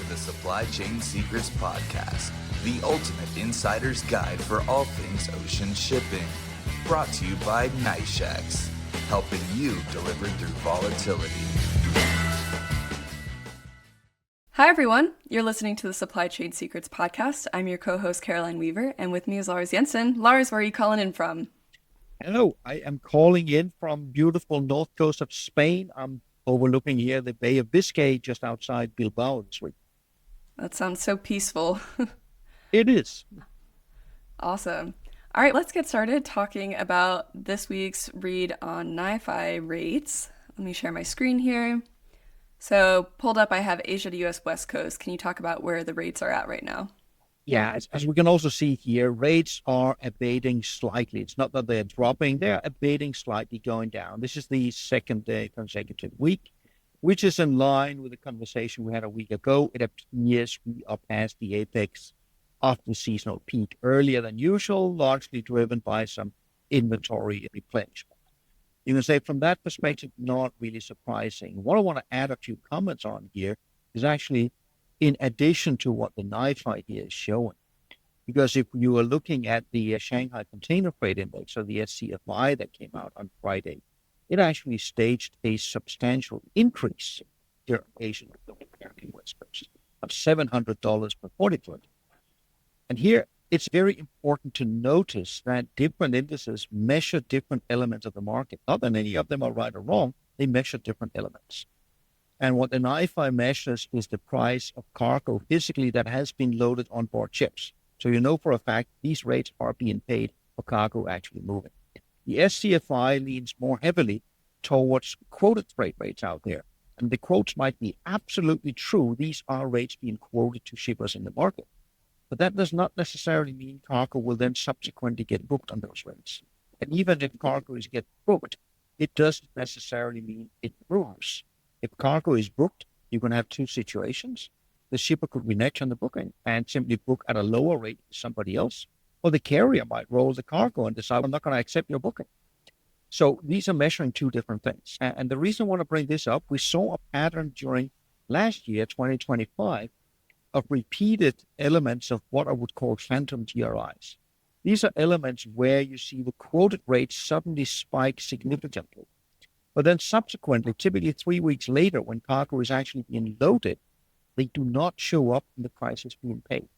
the Supply Chain Secrets Podcast, the ultimate insider's guide for all things ocean shipping. Brought to you by NYFI, helping you deliver through volatility. Hi, everyone. You're listening to the Supply Chain Secrets Podcast. I'm your co-host, Caroline Weaver, and with me is Lars Jensen. Lars, where are you calling in from? Hello, I am calling in from beautiful north coast of Spain. I'm overlooking here the Bay of Biscay just outside Bilbao this week. That sounds so peaceful. It is. Awesome. All right, let's get started talking about this week's read on NYFI rates. Let me share my screen here. So pulled up, I have Asia to US West Coast. Can you talk about where the rates are at right now? Yeah, as we can also see here, rates are abating slightly. It's not that they're dropping, they're abating slightly, going down. This is the second consecutive week, which is in line with the conversation we had a week ago. It appears we are past the apex of the seasonal peak earlier than usual, largely driven by some inventory replenishment. You can say from that perspective, not really surprising. What I want to add a few comments on here is actually in addition to what the NYFI here is showing. Because if you are looking at the Shanghai Container Freight Index, or the SCFI that came out on Friday, it actually staged a substantial increase here in Asian American West Coast of $700 per 40 foot. And here it's very important to notice that different indices measure different elements of the market. Not that any of them are right or wrong, they measure different elements. And what the NYFI measures is the price of cargo physically that has been loaded on board ships. So you know for a fact these rates are being paid for cargo actually moving. The SCFI leans more heavily towards quoted freight rates out there. And the quotes might be absolutely true. These are rates being quoted to shippers in the market. But that does not necessarily mean cargo will then subsequently get booked on those rates. And even if cargo is get booked, it doesn't necessarily mean it moves. If cargo is booked, you can have two situations. The shipper could renege on the booking and simply book at a lower rate than somebody else, or the carrier might roll the cargo and decide, I'm not going to accept your booking. So these are measuring two different things. And the reason I want to bring this up, we saw a pattern during last year, 2025, of repeated elements of what I would call phantom GRIs. These are elements where you see the quoted rates suddenly spike significantly. But then subsequently, typically 3 weeks later, when cargo is actually being loaded, they do not show up in the prices being paid.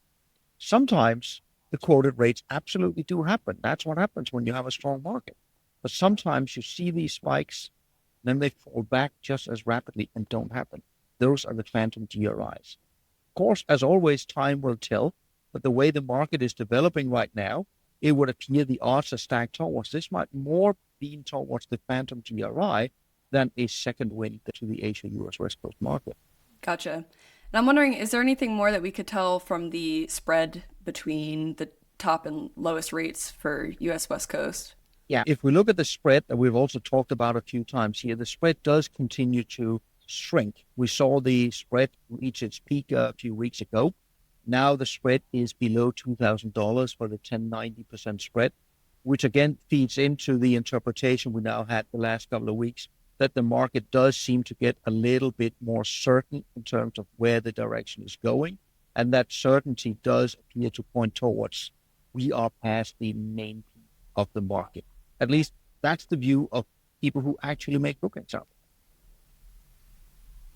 Sometimes the quoted rates absolutely do happen. That's what happens when you have a strong market. But sometimes you see these spikes, then they fall back just as rapidly and don't happen. Those are the phantom GRIs. Of course, as always, time will tell, but the way the market is developing right now, it would appear the odds are stacked towards this might more lean towards the phantom GRI than a second wind to the Asia-US West Coast market. Gotcha. And I'm wondering, is there anything more that we could tell from the spread between the top and lowest rates for US West Coast? Yeah, if we look at the spread that we've also talked about a few times here, the spread does continue to shrink. We saw the spread reach its peak a few weeks ago. Now the spread is below $2,000 for the 1090% spread, which again feeds into the interpretation we now had the last couple of weeks that the market does seem to get a little bit more certain in terms of where the direction is going. And that certainty does appear to point towards we are past the main peak of the market. At least that's the view of people who actually make bookings out.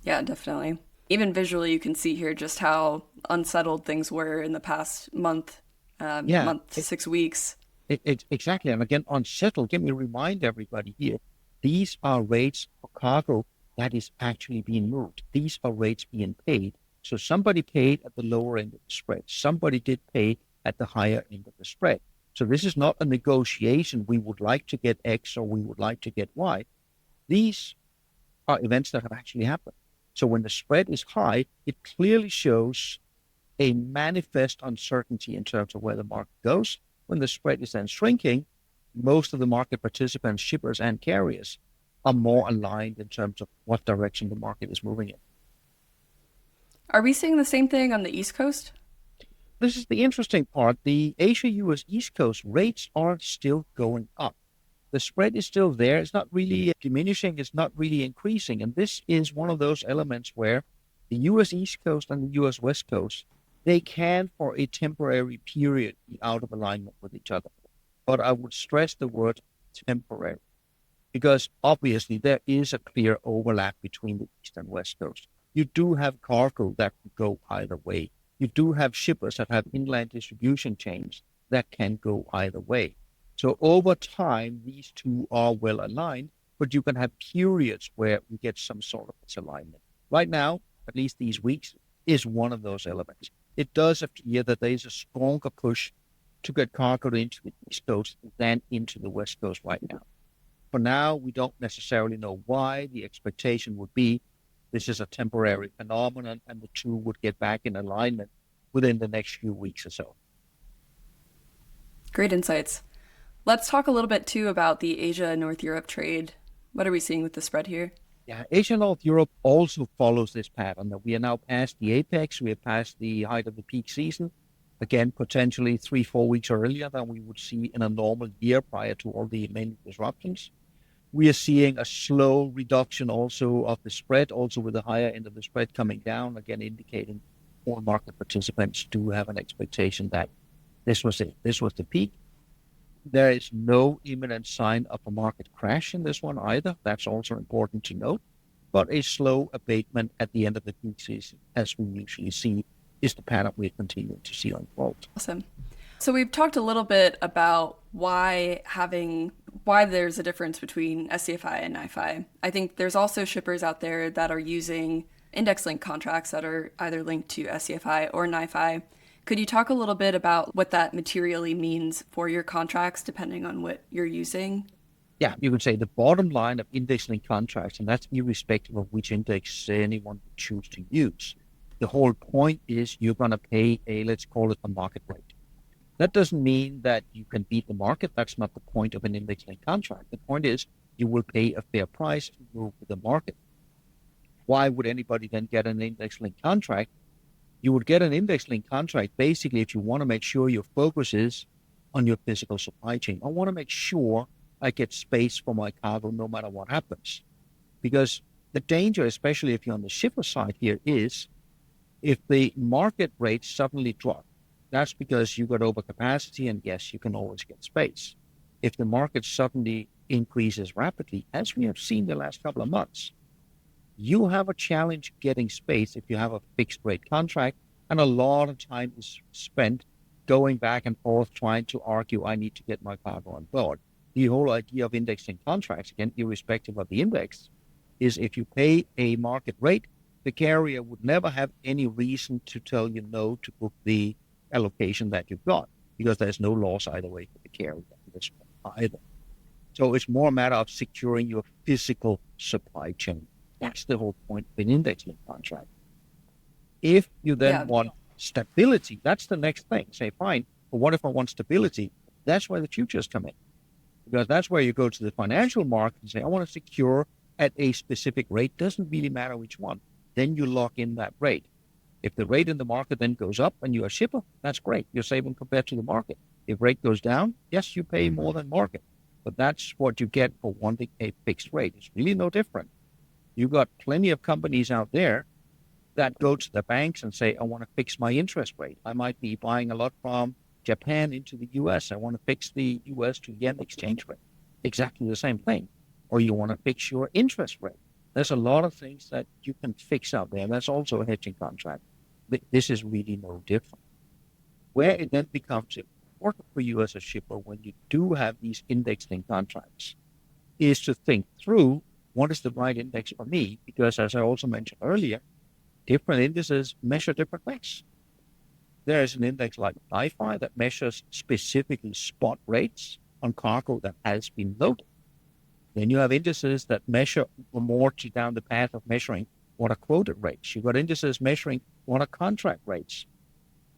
Yeah, definitely. Even visually, you can see here just how unsettled things were in the past month, 6 weeks. Exactly. And again, unsettled, let me remind everybody here, these are rates for cargo that is actually being moved. These are rates being paid. So somebody paid at the lower end of the spread. Somebody did pay at the higher end of the spread. So this is not a negotiation. We would like to get X or we would like to get Y. These are events that have actually happened. So when the spread is high, it clearly shows a manifest uncertainty in terms of where the market goes. When the spread is then shrinking, most of the market participants, shippers and carriers, are more aligned in terms of what direction the market is moving in. Are we seeing the same thing on the East Coast? This is the interesting part. The Asia-US East Coast rates are still going up. The spread is still there. It's not really diminishing. It's not really increasing. And this is one of those elements where the US East Coast and the US West Coast, they can, for a temporary period, be out of alignment with each other. But I would stress the word temporary, because obviously there is a clear overlap between the East and West Coast. You do have cargo that can go either way. You do have shippers that have inland distribution chains that can go either way. So over time, these two are well aligned, but you can have periods where you get some sort of misalignment. Right now, at least these weeks, is one of those elements. It does appear that there is a stronger push to get cargo into the East Coast than into the West Coast right now. For now, we don't necessarily know why. The expectation would be this is a temporary phenomenon and the two would get back in alignment within the next few weeks or so. Great insights. Let's talk a little bit too about the Asia-North Europe trade. What are we seeing with the spread here? Yeah, Asia-North Europe also follows this pattern that we are now past the apex. We are past the height of the peak season. Again, potentially 3-4 weeks earlier than we would see in a normal year prior to all the main disruptions. We are seeing a slow reduction also of the spread, also with the higher end of the spread coming down, again indicating all market participants do have an expectation that this was it. This was the peak. There is no imminent sign of a market crash in this one either. That's also important to note. But a slow abatement at the end of the peak season, as we usually see, is the pattern we're continuing to see unfold. Awesome. So we've talked a little bit about why there's a difference between SCFI and NYFI. I think there's also shippers out there that are using index-linked contracts that are either linked to SCFI or NYFI. Could you talk a little bit about what that materially means for your contracts, depending on what you're using? Yeah, you could say the bottom line of index-linked contracts, and that's irrespective of which index anyone would choose to use. The whole point is you're going to pay let's call it a market rate. That doesn't mean that you can beat the market. That's not the point of an index-linked contract. The point is you will pay a fair price to move with the market. Why would anybody then get an index-linked contract? You would get an index-linked contract basically if you want to make sure your focus is on your physical supply chain. I want to make sure I get space for my cargo no matter what happens. Because the danger, especially if you're on the shipper side here, is if the market rates suddenly drop, that's because you got overcapacity, and yes, you can always get space. If the market suddenly increases rapidly, as we have seen the last couple of months, you have a challenge getting space if you have a fixed rate contract, and a lot of time is spent going back and forth trying to argue, I need to get my cargo on board. The whole idea of indexing contracts, again, irrespective of the index, is if you pay a market rate, the carrier would never have any reason to tell you no to book the allocation that you've got, because there's no loss either way for the carrier either. So it's more a matter of securing your physical supply chain. That's the whole point of an index-linked contract. If you then want stability, that's the next thing. Say, fine, but what if I want stability? That's where the futures come in. Because that's where you go to the financial market and say, I want to secure at a specific rate. Doesn't really matter which one. Then you lock in that rate. If the rate in the market then goes up and you're a shipper, that's great. You're saving compared to the market. If rate goes down, yes, you pay more than market. But that's what you get for wanting a fixed rate. It's really no different. You've got plenty of companies out there that go to the banks and say, I want to fix my interest rate. I might be buying a lot from Japan into the US. I want to fix the US to yen exchange rate. Exactly the same thing. Or you want to fix your interest rate. There's a lot of things that you can fix out there. That's also a hedging contract. This is really no different. Where it then becomes important for you as a shipper when you do have these index-linked contracts is to think through what is the right index for me, because as I also mentioned earlier, different indices measure different things. There is an index like NYFI that measures specifically spot rates on cargo that has been loaded. Then you have indices that measure more down the path of measuring what are quoted rates. You've got indices measuring what are contract rates.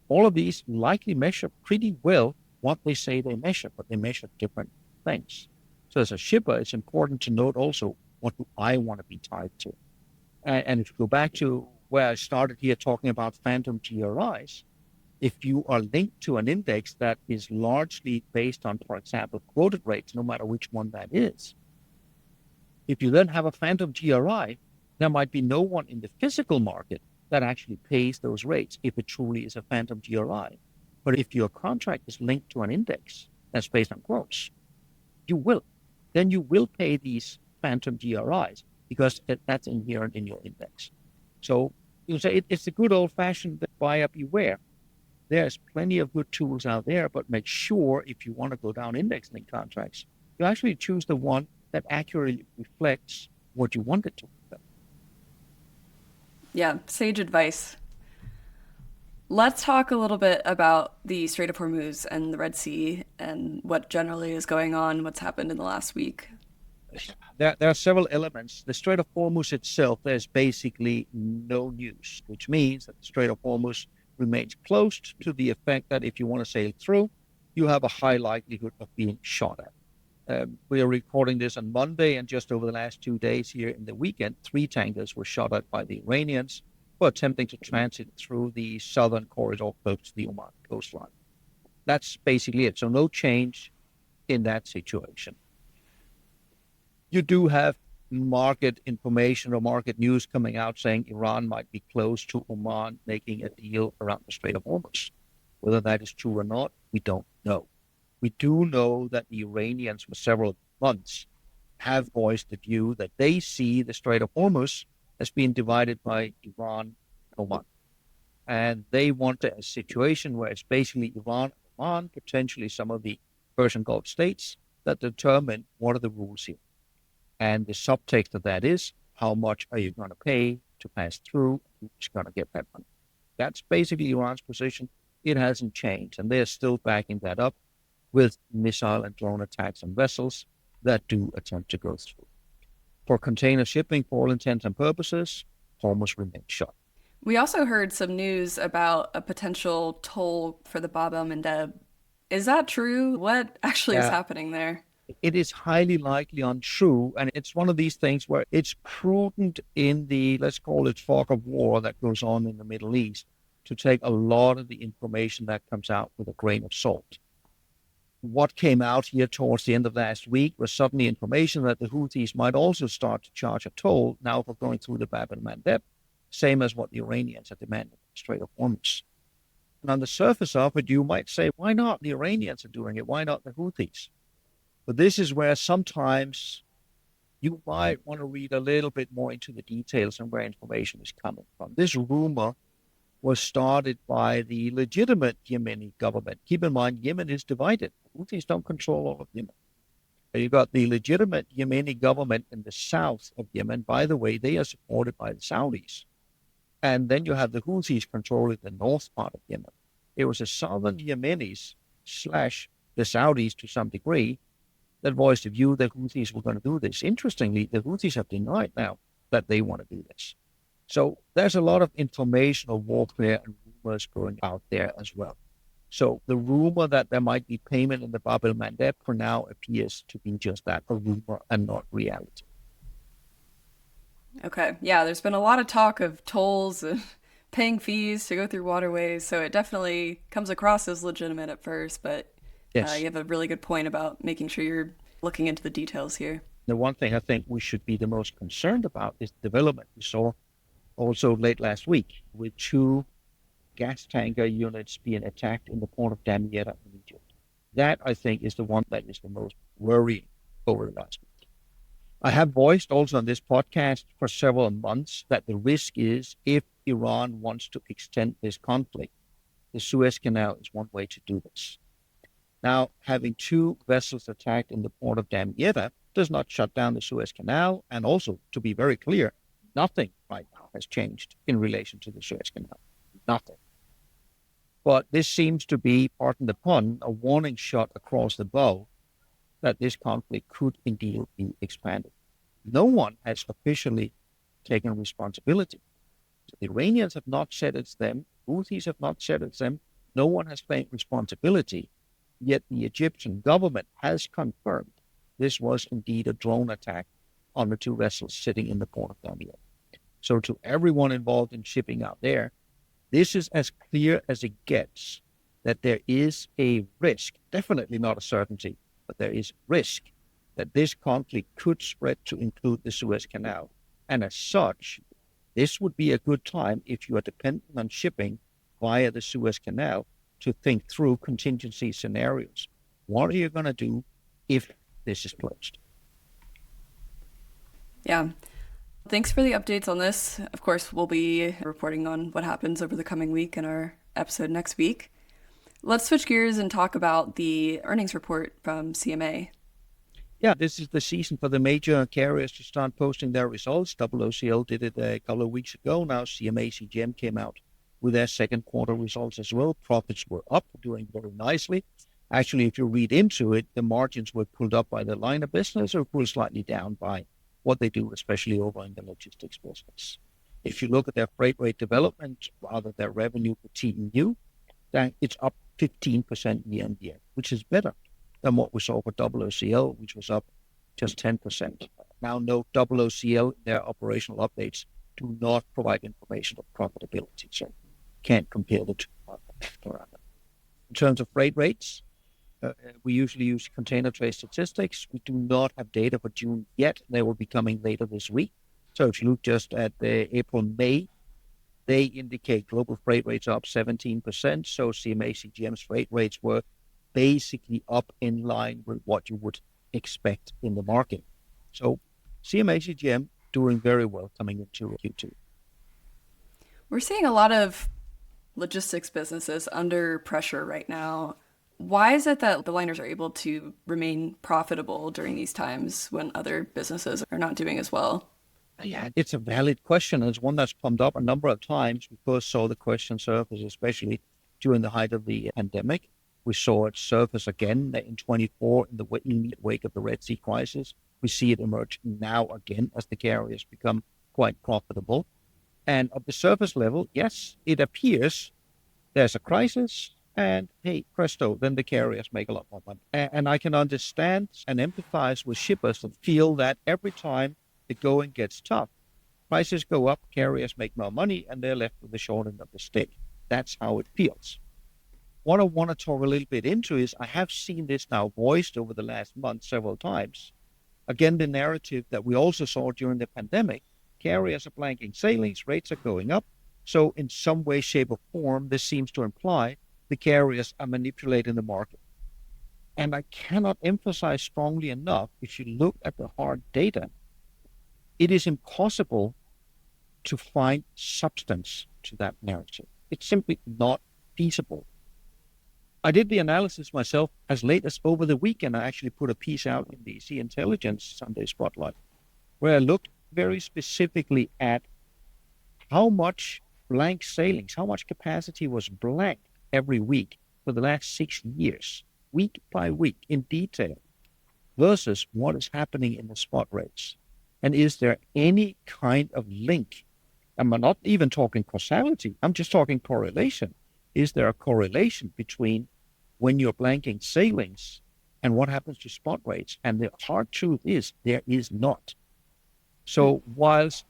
All of these likely measure pretty well what they say they measure, but they measure different things. So as a shipper, it's important to note also, what do I want to be tied to? And if you go back to where I started here talking about phantom GRIs, if you are linked to an index that is largely based on, for example, quoted rates, no matter which one that is, if you then have a phantom GRI, there might be no one in the physical market that actually pays those rates if it truly is a phantom GRI. But if your contract is linked to an index that's based on quotes, you will. Then you will pay these phantom GRIs because that's inherent in your index. So you say it's a good old-fashioned buyer beware. There's plenty of good tools out there, but make sure if you want to go down index-linked contracts, you actually choose the one that accurately reflects what you want it to reflect. Yeah, sage advice. Let's talk a little bit about the Strait of Hormuz and the Red Sea and what generally is going on, what's happened in the last week. There are several elements. The Strait of Hormuz itself, there's basically no news, which means that the Strait of Hormuz remains closed to the effect that if you want to sail through, you have a high likelihood of being shot at. We are recording this on Monday, and just over the last 2 days here in the weekend, 3 tankers were shot at by the Iranians for attempting to transit through the southern corridor close to the Oman coastline. That's basically it. So no change in that situation. You do have market information or market news coming out saying Iran might be close to Oman making a deal around the Strait of Hormuz. Whether that is true or not, we don't know. We do know that the Iranians for several months have voiced the view that they see the Strait of Hormuz as being divided by Iran and Oman. And they want a situation where it's basically Iran and Oman, potentially some of the Persian Gulf states, that determine what are the rules here. And the subtext of that is, how much are you going to pay to pass through? Who's going to get that money? That's basically Iran's position. It hasn't changed. And they're still backing that up with missile and drone attacks on vessels that do attempt to go through. For container shipping, for all intents and purposes, Hormuz remains shut. We also heard some news about a potential toll for the Bab el-Mandeb. Is that true? What actually is happening there? It is highly likely untrue, and it's one of these things where it's prudent in the, let's call it, fog of war that goes on in the Middle East to take a lot of the information that comes out with a grain of salt. What came out here towards the end of last week was suddenly information that the Houthis might also start to charge a toll now for going through the Bab el-Mandeb, same as what the Iranians are demanding in the Strait of Hormuz. And on the surface of it, you might say, why not? The Iranians are doing it. Why not the Houthis? But this is where sometimes you might want to read a little bit more into the details and where information is coming from. This rumor was started by the legitimate Yemeni government. Keep in mind, Yemen is divided. The Houthis don't control all of Yemen. You've got the legitimate Yemeni government in the south of Yemen. By the way, they are supported by the Saudis. And then you have the Houthis controlling the north part of Yemen. It was the southern Yemenis / the Saudis to some degree that voiced the view that Houthis were going to do this. Interestingly, the Houthis have denied now that they want to do this. So there's a lot of informational warfare and rumors going out there as well. So the rumor that there might be payment in the Bab el-Mandeb for now appears to be just that, a rumor and not reality. Okay, yeah, there's been a lot of talk of tolls and paying fees to go through waterways, so it definitely comes across as legitimate at first, but yes. You have a really good point about making sure you're looking into the details here. The one thing I think we should be the most concerned about is the development we saw also late last week with 2 gas tanker units being attacked in the port of Damietta in Egypt. That, I think, is the one that is the most worrying over the last week. I have voiced also on this podcast for several months that the risk is if Iran wants to extend this conflict, the Suez Canal is one way to do this. Now, having 2 vessels attacked in the port of Damietta does not shut down the Suez Canal. And also, to be very clear, nothing right now has changed in relation to the Suez Canal. Nothing. But this seems to be, pardon the pun, a warning shot across the bow that this conflict could indeed be expanded. No one has officially taken responsibility. The Iranians have not said it's them. Houthis have not said it's them. No one has claimed responsibility. Yet the Egyptian government has confirmed this was indeed a drone attack on the 2 vessels sitting in the port of Damietta. So to everyone involved in shipping out there, this is as clear as it gets that there is a risk, definitely not a certainty, but there is risk that this conflict could spread to include the Suez Canal. And as such, This would be a good time if you are dependent on shipping via the Suez Canal to think through contingency scenarios. What are you going to do if this is closed? Yeah. Thanks for the updates on this. Of course, we'll be reporting on what happens over the coming week in our episode next week. Let's switch gears and talk about the earnings report from CMA. Yeah, this is the season for the major carriers to start posting their results. OOCL did it a couple of weeks ago. Now CMA CGM came out with their second quarter results as well. Profits were up, doing very nicely. Actually, if you read into it, the margins were pulled up by the line of business or pulled slightly down by what they do, especially over in the logistics business. If you look at their freight rate development, rather their revenue per TEU, then it's up 15% year on year, which is better than what we saw for OOCL, which was up just 10%. Now, note OOCL, their operational updates do not provide information of profitability, so can't compare the two. In terms of freight rates, we usually use container trade statistics. We do not have data for June yet. They will be coming later this week. So if you look just at the April-May, they indicate global freight rates up 17%. So CMA CGM's freight rates were basically up in line with what you would expect in the market. So CMA CGM doing very well coming into Q2. We're seeing a lot of logistics businesses under pressure right now. Why is it that the liners are able to remain profitable during these times when other businesses are not doing as well? Yeah, it's a valid question. It's one that's come up a number of times. We first saw the question surface, especially during the height of the pandemic. We saw it surface again in 24 in the wake of the Red Sea crisis. We see it emerge now again as the carriers become quite profitable. And at the surface level, yes, it appears there's a crisis. And hey, presto, then the carriers make a lot more money. And I can understand and empathize with shippers that feel that every time the going gets tough, prices go up, carriers make more money, and they're left with the short end of the stick. That's how it feels. What I want to talk a little bit into is I have seen this now voiced over the last month several times. Again, the narrative that we also saw during the pandemic, carriers are blanking sailings, rates are going up. So in some way, shape, or form, this seems to imply the carriers are manipulating the market. And I cannot emphasize strongly enough, if you look at the hard data, it is impossible to find substance to that narrative. It's simply not feasible. I did the analysis myself as late as over the weekend. I actually put a piece out in the Sea Intelligence Sunday Spotlight, where I looked very specifically at how much blank sailings, how much capacity was blank every week for the last 6 years, week by week in detail, versus what is happening in the spot rates. And is there any kind of link? I'm not even talking causality. I'm just talking correlation. Is there a correlation between when you're blanking sailings and what happens to spot rates? And the hard truth is there is not. So whilst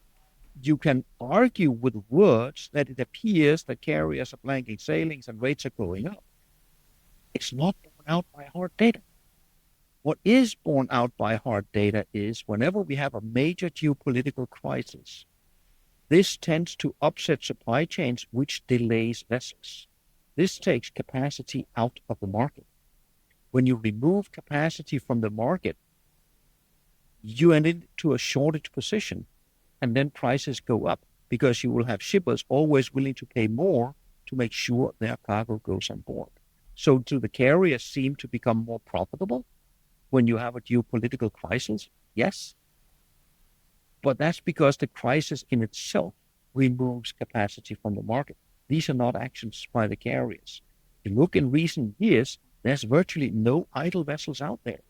you can argue with words that it appears that carriers are blanking sailings and rates are going up, it's not borne out by hard data. What is borne out by hard data is whenever we have a major geopolitical crisis, this tends to upset supply chains, which delays vessels. This takes capacity out of the market. When you remove capacity from the market, you end into a shortage position, and then prices go up because you will have shippers always willing to pay more to make sure their cargo goes on board. So do the carriers seem to become more profitable when you have a geopolitical crisis? Yes. But that's because the crisis in itself removes capacity from the market. These are not actions by the carriers. If you look in recent years, there's virtually no idle vessels out there.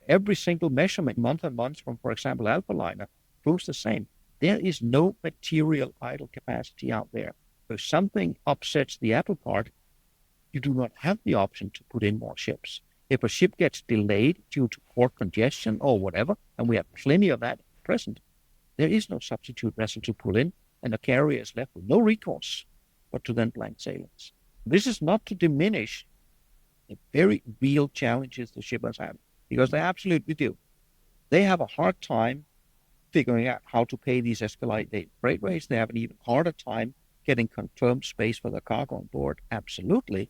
Every single measurement month on month from, for example, Alphaliner proves the same. There is no material idle capacity out there. If something upsets the apple cart, you do not have the option to put in more ships. If a ship gets delayed due to port congestion or whatever, and we have plenty of that at present, there is no substitute vessel to pull in, and the carrier is left with no recourse but to then blank sailings. This is not to diminish the very real challenges the shippers have, because they absolutely do. They have a hard time figuring out how to pay these escalated freight rates. They have an even harder time getting confirmed space for their cargo on board. Absolutely.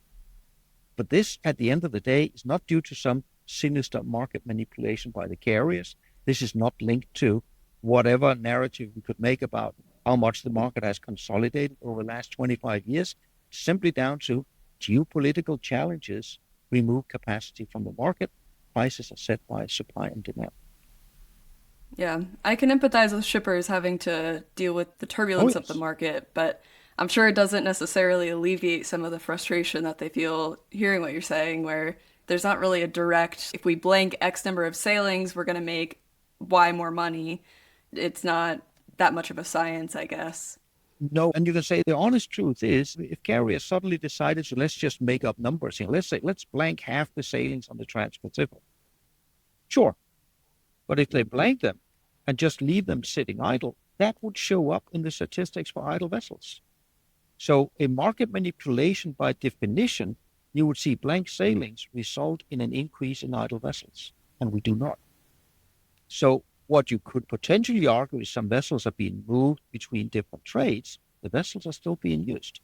But this, at the end of the day, is not due to some sinister market manipulation by the carriers. This is not linked to whatever narrative we could make about how much the market has consolidated over the last 25 years. It's simply down to geopolitical challenges remove capacity from the market. Prices are set by supply and demand. Yeah, I can empathize with shippers having to deal with the turbulence of the market, but I'm sure it doesn't necessarily alleviate some of the frustration that they feel hearing what you're saying, where there's not really a direct, if we blank X number of sailings, we're going to make Y more money. It's not that much of a science, I guess. No, and you can say the honest truth is, if carriers suddenly decided to let's just make up numbers here, let's blank half the sailings on the Transpacific. Sure. But if they blank them and just leave them sitting idle, that would show up in the statistics for idle vessels. So a market manipulation by definition, you would see blank sailings result in an increase in idle vessels, and we do not. So what you could potentially argue is some vessels are being moved between different trades. The vessels are still being used.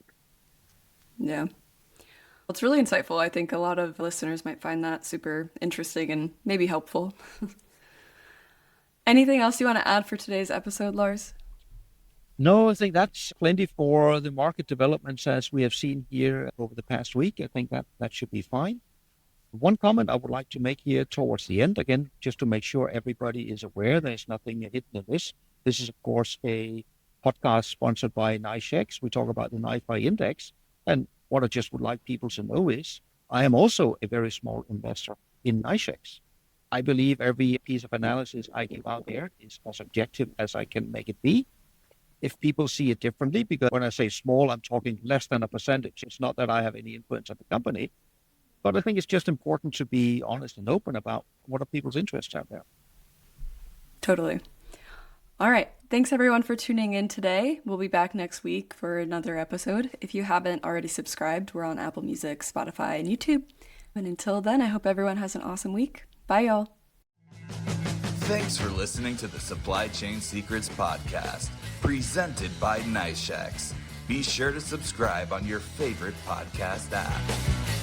Yeah. Well, it's really insightful. I think a lot of listeners might find that super interesting and maybe helpful. Anything else you want to add for today's episode, Lars? No, I think that's plenty for the market developments as we have seen here over the past week. I think that should be fine. One comment I would like to make here towards the end, again, just to make sure everybody is aware there's nothing hidden in this. This is, of course, a podcast sponsored by NYFI. We talk about the NYFI index. And what I just would like people to know is I am also a very small investor in NYFI. I believe every piece of analysis I give out there is as objective as I can make it be. If people see it differently, because when I say small, I'm talking less than a percentage. It's not that I have any influence on the company, but I think it's just important to be honest and open about what are people's interests out there. Totally. All right. Thanks everyone for tuning in today. We'll be back next week for another episode. If you haven't already subscribed, we're on Apple Music, Spotify, and YouTube. And until then, I hope everyone has an awesome week. Bye, y'all. Thanks for listening to the Supply Chain Secrets podcast, presented by NYFI. Be sure to subscribe on your favorite podcast app.